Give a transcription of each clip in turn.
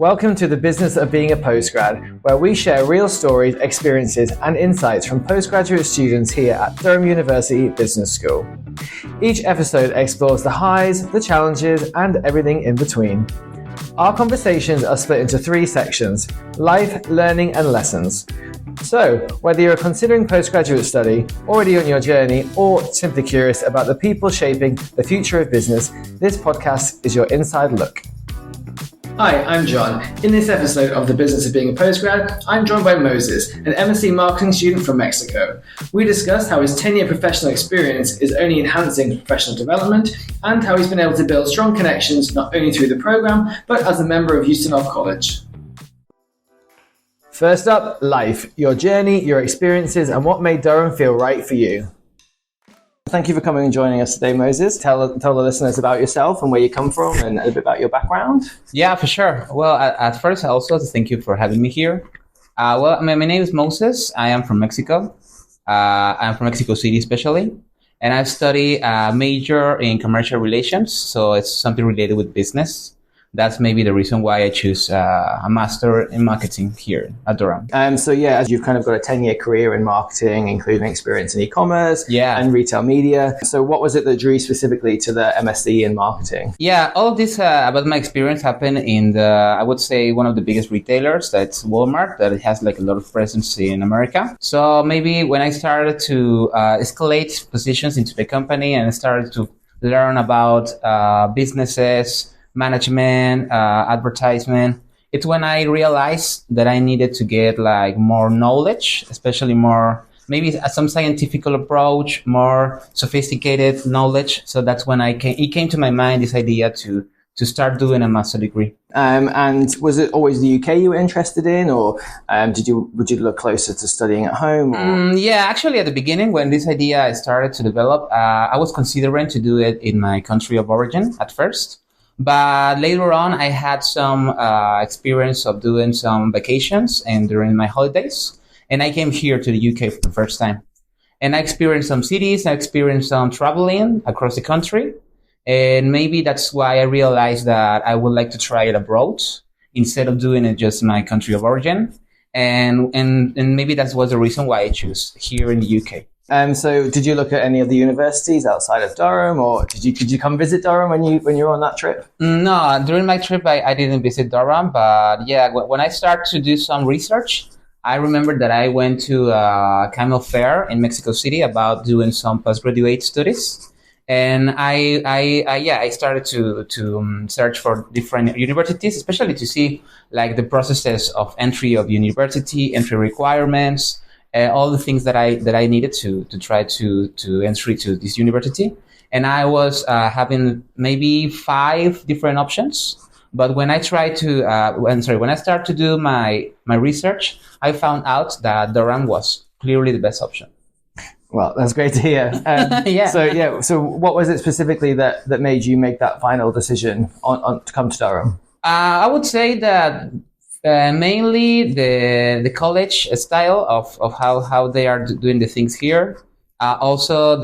Welcome to the Business of Being a Postgrad, where we share real stories, experiences, and insights from postgraduate students here at Durham University Business School. Each episode explores the highs, the challenges, and everything in between. Our conversations are split into three sections: life, learning, and lessons. So, whether you're considering postgraduate study, already on your journey, or simply curious about the people shaping the future of business, this podcast is your inside look. Hi, I'm John. In this episode of The Business of Being a Postgrad, I'm joined by Moises, an MSc Marketing student from Mexico. We discuss how his 10-year professional experience is only enhancing professional development and how he's been able to build strong connections not only through the program, but as a member of Ustinov College. First up, life, your journey, your experiences, and what made Durham feel right for you. Thank you for coming and joining us today, Moises. Tell the listeners about yourself and where you come from and a bit about your background. Yeah, for sure. Well, at first, also thank you for having me here. My name is Moises. I am from Mexico. I'm from Mexico City, especially. And I study a major in commercial relations. So it's something related with business. That's maybe the reason why I choose a master in marketing here at Durham. So as you've kind of got a 10-year career in marketing, including experience in e-commerce and retail media. So what was it that drew you specifically to the MSc in marketing? Yeah, all of this about my experience happened in I would say, one of the biggest retailers, that's Walmart, that it has like a lot of presence in America. So maybe when I started to escalate positions into the company and I started to learn about businesses, management, advertisement, it's when I realized that I needed to get like more knowledge, especially more, maybe some scientific approach, more sophisticated knowledge. So that's when it came to my mind, this idea to start doing a master degree. And was it always the UK you were interested in, or would you look closer to studying at home? Actually at the beginning, when this idea started to develop, I was considering to do it in my country of origin at first. But later on, I had some experience of doing some vacations and during my holidays. And I came here to the UK for the first time. And I experienced some cities, I experienced some traveling across the country. And maybe that's why I realized that I would like to try it abroad instead of doing it just in my country of origin. And maybe that was the reason why I chose here in the UK. So did you look at any of the universities outside of Durham, or did you come visit Durham when you were on that trip? No, during my trip, I didn't visit Durham, but yeah, when I started to do some research, I remember that I went to a kind of fair in Mexico City about doing some postgraduate studies. And I started to search for different universities, especially to see like the processes of entry of university, entry requirements, all the things that I needed to try to enter to this university. And I was having maybe 5 different options. But when I started to do my research, I found out that Durham was clearly the best option. Well, that's great to hear. So what was it specifically that made you make that final decision on to come to Durham? I would say that mainly the college style of how they are doing the things here. Also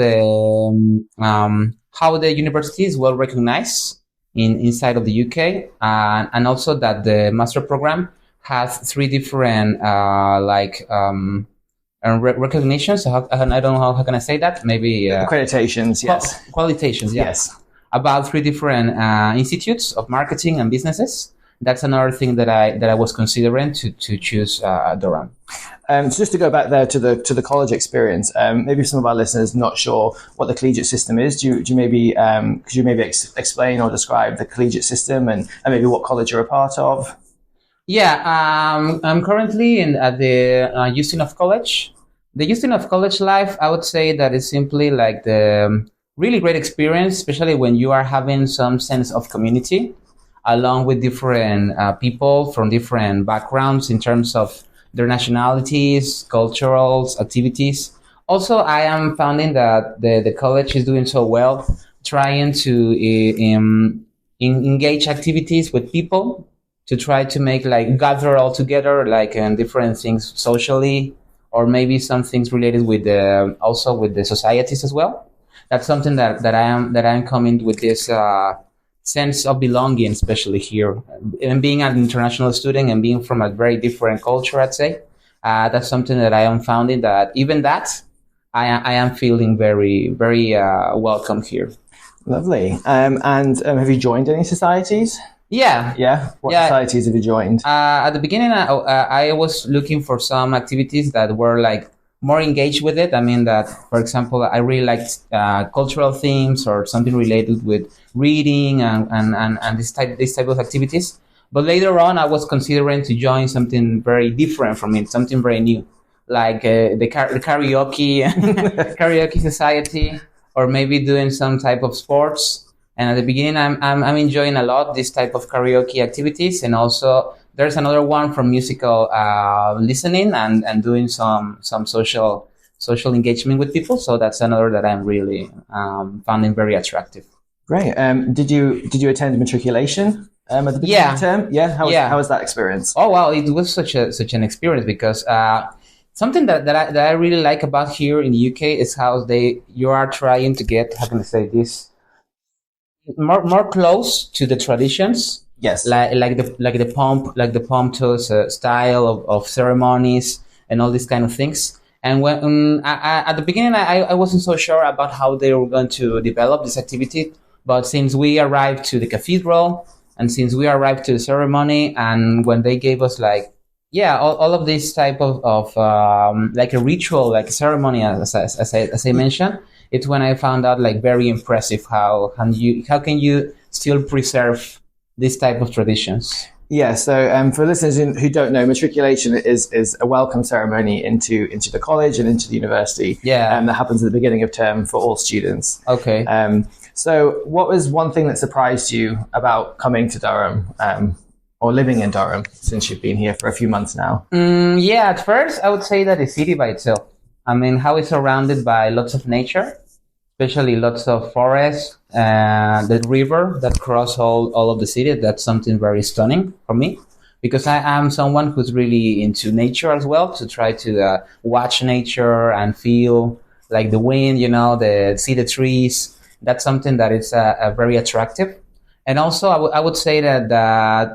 how the university is well recognized inside of the UK, and also that the master program has 3 different recognitions. I don't know how can I say that. Maybe accreditations. Yes. Qualifications. Yes. About 3 different institutes of marketing and businesses. That's another thing that I was considering to choose Durham. So just to go back there to the college experience, maybe some of our listeners not sure what the collegiate system is. Could you maybe explain or describe the collegiate system and maybe what college you're a part of? Yeah, I'm currently at the Ustinov College. The Ustinov College life, I would say that is simply like the really great experience, especially when you are having some sense of community, along with different people from different backgrounds in terms of their nationalities, cultural activities. Also, I am finding that the college is doing so well, trying to engage activities with people, to try to make gather all together, different things socially, or maybe some things related with also with the societies as well. That's something that I am coming with this sense of belonging, especially here. And being an international student and being from a very different culture, I'd say, that's something that I am finding that even that I am feeling very, very welcome here. Lovely. And have you joined any societies? Yeah. Yeah? What societies have you joined? At the beginning, I was looking for some activities that were like more engaged with it. I mean that, for example, I really liked cultural themes or something related with reading and this type of activities. But later on, I was considering to join something very different from it, something very new, like the karaoke karaoke society, or maybe doing some type of sports. And at the beginning, I'm enjoying a lot this type of karaoke activities, and also there's another one from musical listening and doing some social engagement with people. So that's another that I'm really finding very attractive. Great. Did you attend matriculation at the beginning of the term? Yeah. How was that experience? Oh wow, it was such an experience because something that I really like about here in the UK is how you are trying to get, how can I say this, more close to the traditions. Yes. Like the pompous style of ceremonies and all these kind of things. And when at the beginning, I wasn't so sure about how they were going to develop this activity. But since we arrived to the cathedral and since we arrived to the ceremony, and when they gave us all of this type of like a ritual, like a ceremony, as I mentioned, it's when I found out like very impressive how can you still preserve this type of traditions. Yeah, so for listeners who don't know, matriculation is a welcome ceremony into the college and into the university. Yeah. That happens at the beginning of term for all students. Okay. So what was one thing that surprised you about coming to Durham or living in Durham since you've been here for a few months now? At first I would say that the city by itself. I mean, how it's surrounded by lots of nature, especially lots of forests, the river that cross all of the city. That's something very stunning for me, because I am someone who's really into nature as well, to try to watch nature and feel like the wind, see the trees. That's something that is very attractive. And also I would say that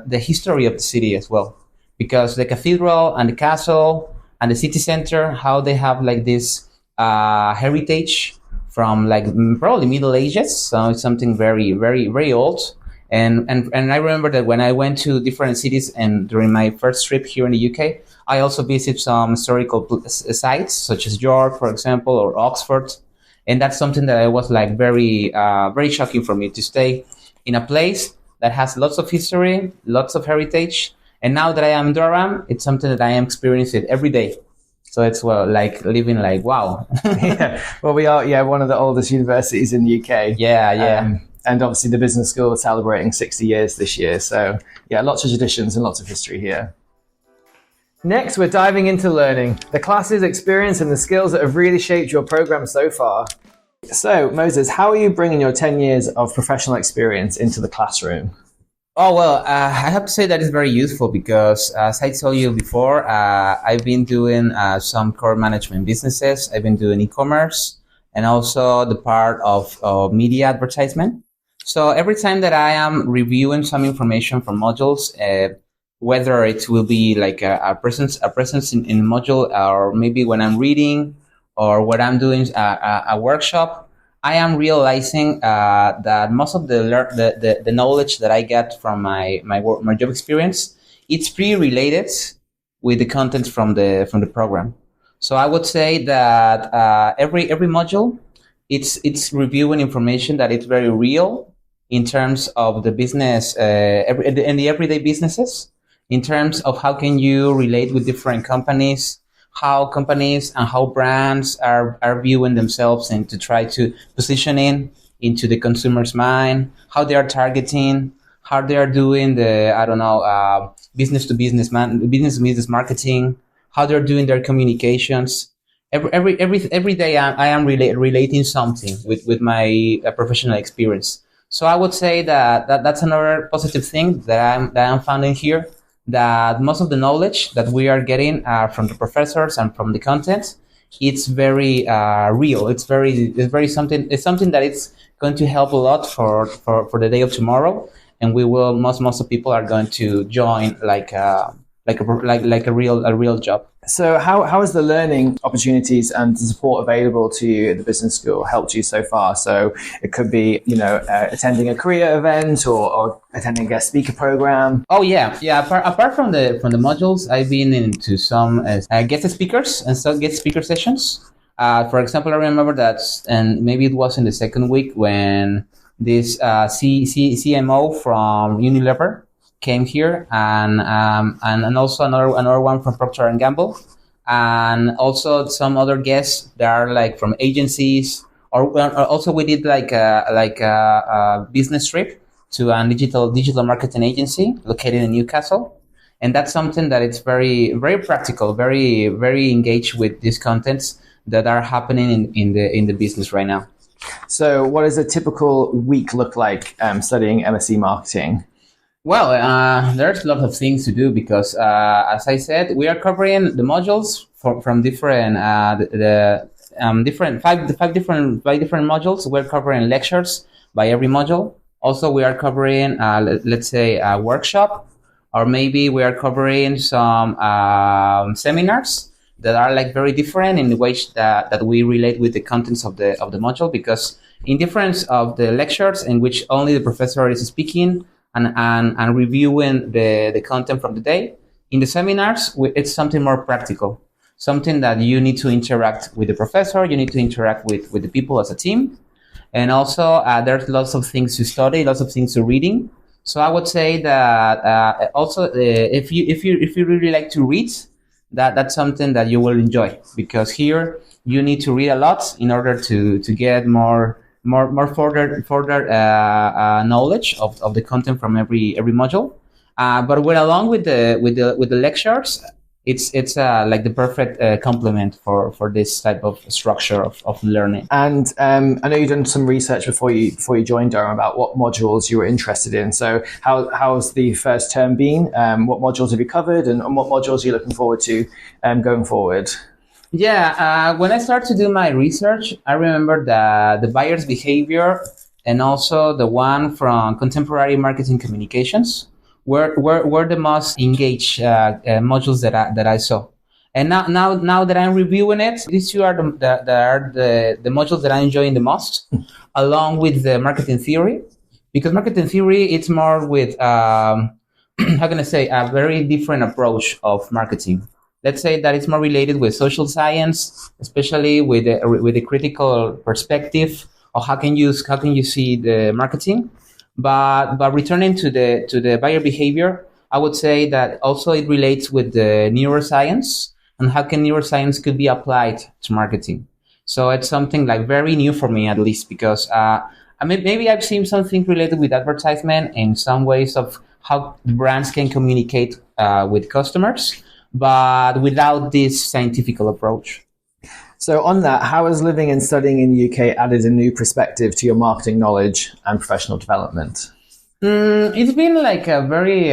the history of the city as well, because the cathedral and the castle and the city center, how they have like this heritage from like probably Middle Ages. So it's something very, very, very old. And I remember that when I went to different cities and during my first trip here in the UK, I also visited some historical sites such as York, for example, or Oxford. And that's something that I was like very, very shocking for me to stay in a place that has lots of history, lots of heritage. And now that I am in Durham, it's something that I am experiencing every day. So it's like living like, wow. Yeah. Well, we are, one of the oldest universities in the UK. Yeah. And obviously the business school is celebrating 60 years this year. So lots of traditions and lots of history here. Next, we're diving into learning, the classes, experience, and the skills that have really shaped your program so far. So, Moises, how are you bringing your 10 years of professional experience into the classroom? Oh, well, I have to say that it's very useful because, as I told you before, I've been doing some core management businesses. I've been doing e-commerce and also the part of media advertisement. So every time that I am reviewing some information from modules, whether it will be like a presence in a module, or maybe when I'm reading or when I'm doing a workshop, I am realizing that most of the knowledge that I get from my job experience, it's pretty related with the content from the program. So I would say that every module, it's reviewing information that is very real in terms of the business in the everyday businesses, in terms of how can you relate with different companies, how companies and how brands are viewing themselves and to try to position into the consumer's mind, how they are targeting, how they are doing the, business to business marketing, how they're doing their communications. Every day I am relating something with my professional experience. So I would say that's another positive thing that I'm finding here, that most of the knowledge that we are getting from the professors and from the content, it's very real. It's something that it's going to help a lot for the day of tomorrow. And we will most of people are going to join like a real job. So how has the learning opportunities and support available to you at the business school helped you so far? So it could be, attending a career event or attending a guest speaker program. Oh yeah. Apart from the modules, I've been into some guest speakers and some guest speaker sessions. For example, I remember that, and maybe it was in the second week when this CMO from Unilever came here, and also another one from Procter and Gamble, and also some other guests that are like from agencies, or also we did like a business trip to a digital marketing agency located in Newcastle, and that's something that it's very very practical, very very engaged with these contents that are happening in the business right now. So, what does a typical week look like studying MSc Marketing? Well, there's a lot of things to do because, as I said, we are covering the modules from different five different modules. We're covering lectures by every module. Also, we are covering, let's say, a workshop, or maybe we are covering some seminars that are like very different in the ways that we relate with the contents of the module. Because in difference of the lectures in which only the professor is speaking and reviewing the content from the day, in the seminars, it's something more practical, something that you need to interact with the professor, you need to interact with the people as a team. And also there's lots of things to study, lots of things to reading. So I would say that also if you really like to read, that's something that you will enjoy, because here you need to read a lot in order to get more further knowledge of the content from every module. But along with the lectures, it's like the perfect complement for this type of structure of learning. And I know you've done some research before you joined Durham about what modules you were interested in. So how's the first term been? What modules have you covered, and what modules are you looking forward to going forward? Yeah, when I started to do my research, I remember the buyer's behavior and also the one from contemporary marketing communications were the most engaged modules that I saw. And now that I'm reviewing it, these two are the modules that I enjoy the most, along with the marketing theory, because marketing theory, it's more with how can I say, a very different approach of marketing. Let's say that it's more related with social science, especially with the critical perspective of how can you see the marketing. But returning to the buyer behavior, I would say that also it relates with the neuroscience and how can neuroscience could be applied to marketing. So it's something like very new for me, at least, because maybe I've seen something related with advertisement in some ways of how brands can communicate with customers, but without this scientific approach. So on that, how has living and studying in the UK added a new perspective to your marketing knowledge and professional development? It's been like a very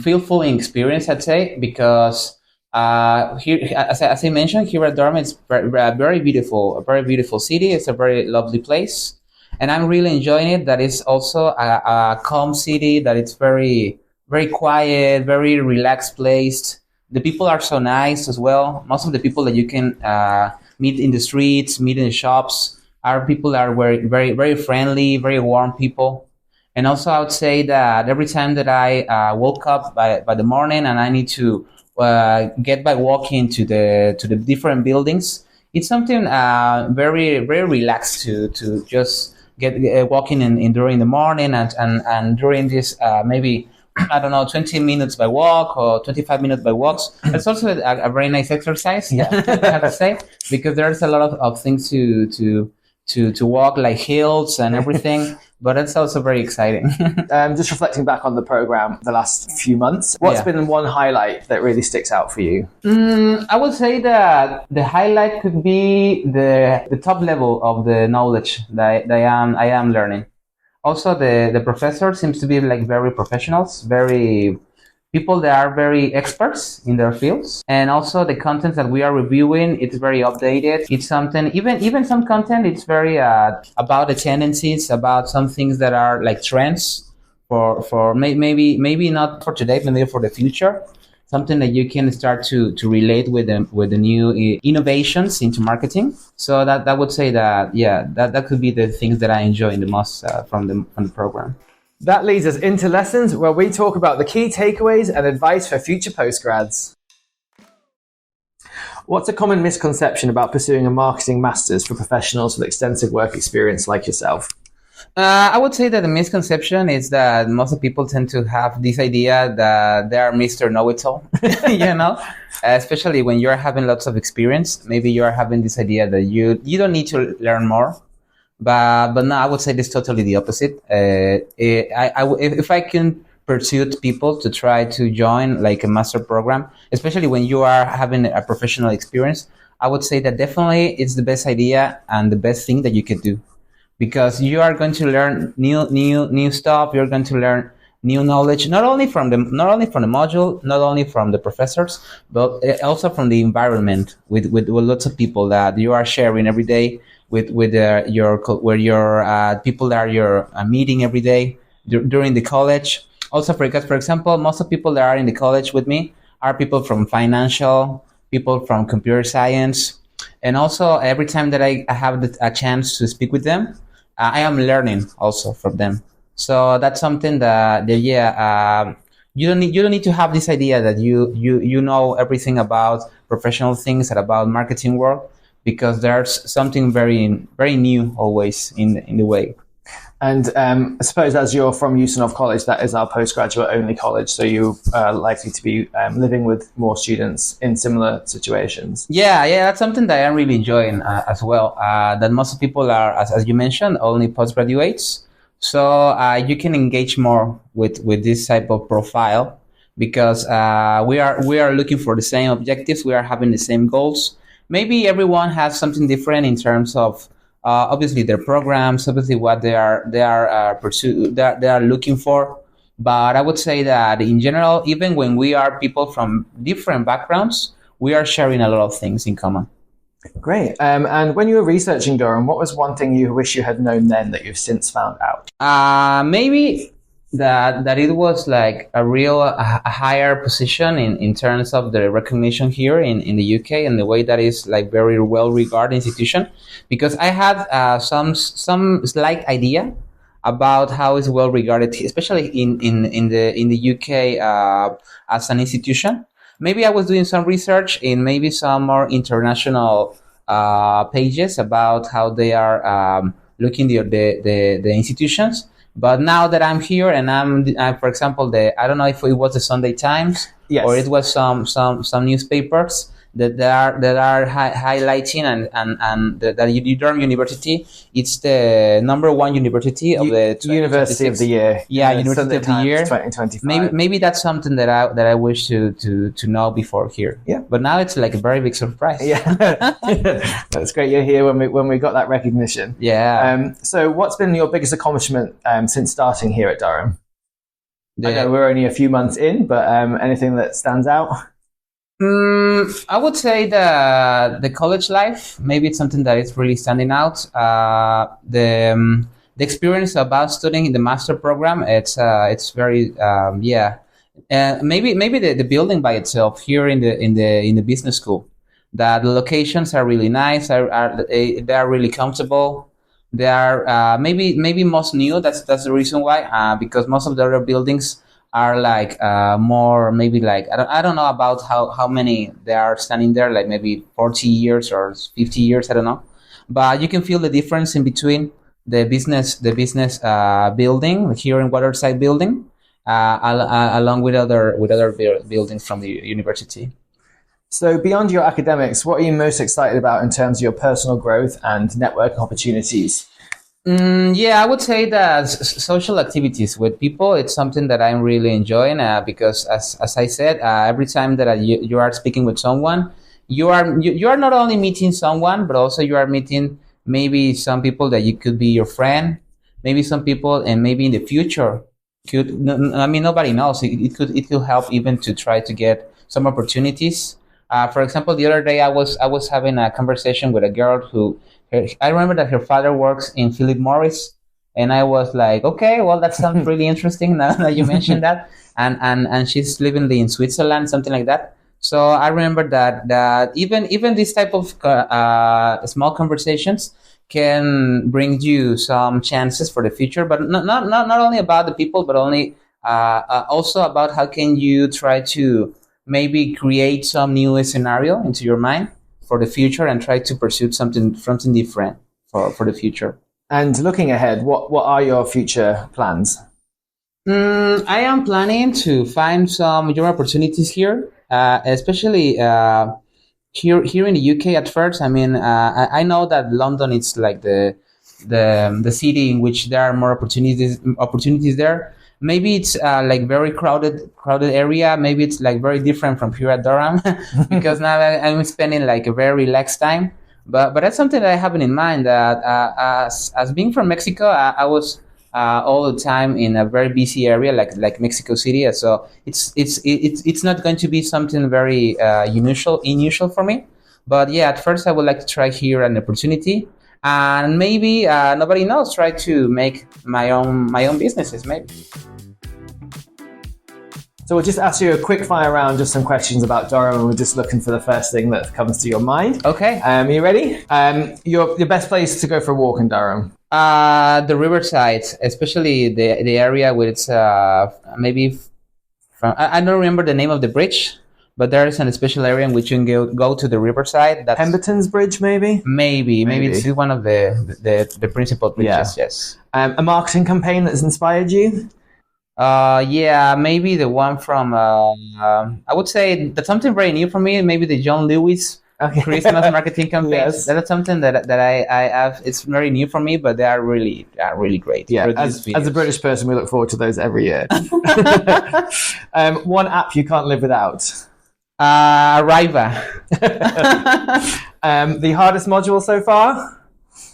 fulfilling experience, I'd say, because here, as I mentioned, here at Durham, it's a very beautiful city. It's a very lovely place, and I'm really enjoying it. That is also a calm city. That it's very very quiet, very relaxed place. The people are so nice as well. Most of the people that you can meet in the streets, meet in the shops, are people that are very, very, very friendly, very warm people. And also, I would say that every time that I woke up by the morning and I need to get by walking to the different buildings, it's something very, very relaxed to just get walking in during the morning and during this maybe, I don't know, 20 minutes by walk or 25 minutes by walks. It's also a very nice exercise, yeah, I have to say, because there's a lot of things to walk, like hills and everything, but it's also very exciting. Just reflecting back on the program the last few months, what's been one highlight that really sticks out for you? I would say that the highlight could be the top level of the knowledge that I am learning. Also, the professor seems to be like very professionals, very people that are very experts in their fields, and also the content that we are reviewing, it's very updated. It's something, even some content, it's very about the tendencies, about some things that are like trends for maybe not for today, but maybe for the future. Something that you can start to relate with the new innovations into marketing. So that would say that that could be the things that I enjoy the most from the program. That leads us into lessons where we talk about the key takeaways and advice for future postgrads. What's a common misconception about pursuing a marketing master's for professionals with extensive work experience like yourself? I would say that the misconception is that most of people tend to have this idea that they are Mr. Know-it-all, especially when you're having lots of experience. Maybe you're having this idea that you don't need to learn more. But no, I would say this totally the opposite. If I can pursue people to try to join like a master program, especially when you are having a professional experience, I would say that definitely it's the best idea and the best thing that you could do, because you are going to learn new stuff. You're going to learn new knowledge, not only from the module, not only from the professors, but also from the environment with lots of people that you are sharing every day. With your people that you're meeting every day during the college. Also, because for example, most of people that are in the college with me are people from financial, people from computer science, and also every time that I have a chance to speak with them, I am learning also from them. So that's something that you don't need to have this idea that you know everything about professional things and about marketing work, because there's something very, very new always in the way. And I suppose as you're from Ustinov College, that is our postgraduate only college, so you are likely to be living with more students in similar situations. Yeah, that's something that I'm really enjoying as well. That most people are, as you mentioned, only postgraduates. So you can engage more with this type of profile, because we are looking for the same objectives. We are having the same goals. Maybe everyone has something different in terms of obviously their programs, obviously what they are looking for. But I would say that in general, even when we are people from different backgrounds, we are sharing a lot of things in common. Great. And when you were researching Durham, what was one thing you wish you had known then that you've since found out? Maybe that it was like a real higher position in terms of the recognition here in the UK, and the way that is like very well regarded institution, because I had some slight idea about how it's well regarded, especially in the UK as an institution. Maybe I was doing some research in maybe some more international pages about how they are looking the institutions. But now that I'm here and I'm for example, I don't know if it was the Sunday Times, yes, or it was some newspapers that are highlighting and that Durham University, it's the number one university of the University of the Year. Yeah, University of the Year 2025. Maybe that's something that I wish to know before here. Yeah. But now it's like a very big surprise. Yeah. That's great you're here when we got that recognition. Yeah. So what's been your biggest accomplishment since starting here at Durham? I know we're only a few months in, but anything that stands out? I would say the college life, maybe it's something that is really standing out. The experience about studying in the master program, it's very maybe the building by itself here in the business school, that the locations are really nice, they are really comfortable. They are maybe most new. That's the reason why, because most of the other buildings are like more, maybe like I don't know about how many they are standing there, like maybe 40 years or 50 years, I don't know. But you can feel the difference in between the business building here in Waterside building, along with other buildings from the university. So beyond your academics, what are you most excited about in terms of your personal growth and networking opportunities? I would say that social activities with people, it's something that I'm really enjoying, because as I said, every time that you are speaking with someone, you are not only meeting someone, but also you are meeting maybe some people that you could be your friend, maybe some people, and maybe in the future I mean, nobody knows. It could help even to try to get some opportunities. For example, the other day I was having a conversation with a girl I remember that her father works in Philip Morris, and I was like, okay, well, that sounds really interesting now that you mentioned that. And she's living in Switzerland, something like that. So I remember that even this type of small conversations can bring you some chances for the future, but not only about the people, but only also about how can you try to maybe create some new scenario into your mind for the future and try to pursue something different for the future. And looking ahead, what are your future plans? I am planning to find some job opportunities here, especially here in the UK at first. I mean, I know that London is like the city in which there are more opportunities there. Maybe it's like very crowded area. Maybe it's like very different from here at Durham because now I'm spending like a very relaxed time. But that's something that I have in mind. That as being from Mexico, I was all the time in a very busy area like Mexico City. So it's not going to be something very unusual for me. But yeah, at first I would like to try here an opportunity, and maybe nobody knows. Try to make my own businesses maybe. So we'll just ask you a quick fire round, just some questions about Durham, and we're just looking for the first thing that comes to your mind. Okay. Are you ready? Your best place to go for a walk in Durham? The riverside, especially the area where it's maybe from. I don't remember the name of the bridge, but there is a special area in which you can go to the riverside. That's Pemberton's Bridge, maybe? Maybe it's one of the principal bridges. Yeah. Yes. A marketing campaign that's inspired you? Yeah, maybe the one from, I would say that's something very new for me. Maybe the John Lewis Christmas marketing campaign. Yes. That's something that I have. It's very new for me, but they are really great. Yeah, as a British person, we look forward to those every year. One app you can't live without? Riva. The hardest module so far?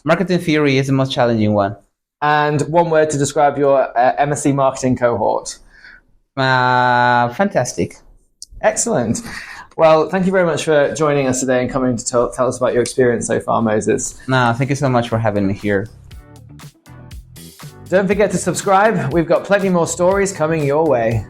Marketing theory is the most challenging one. And one word to describe your MSc Marketing cohort? Fantastic. Excellent. Well, thank you very much for joining us today and coming to tell us about your experience so far, Moises. No, thank you so much for having me here. Don't forget to subscribe. We've got plenty more stories coming your way.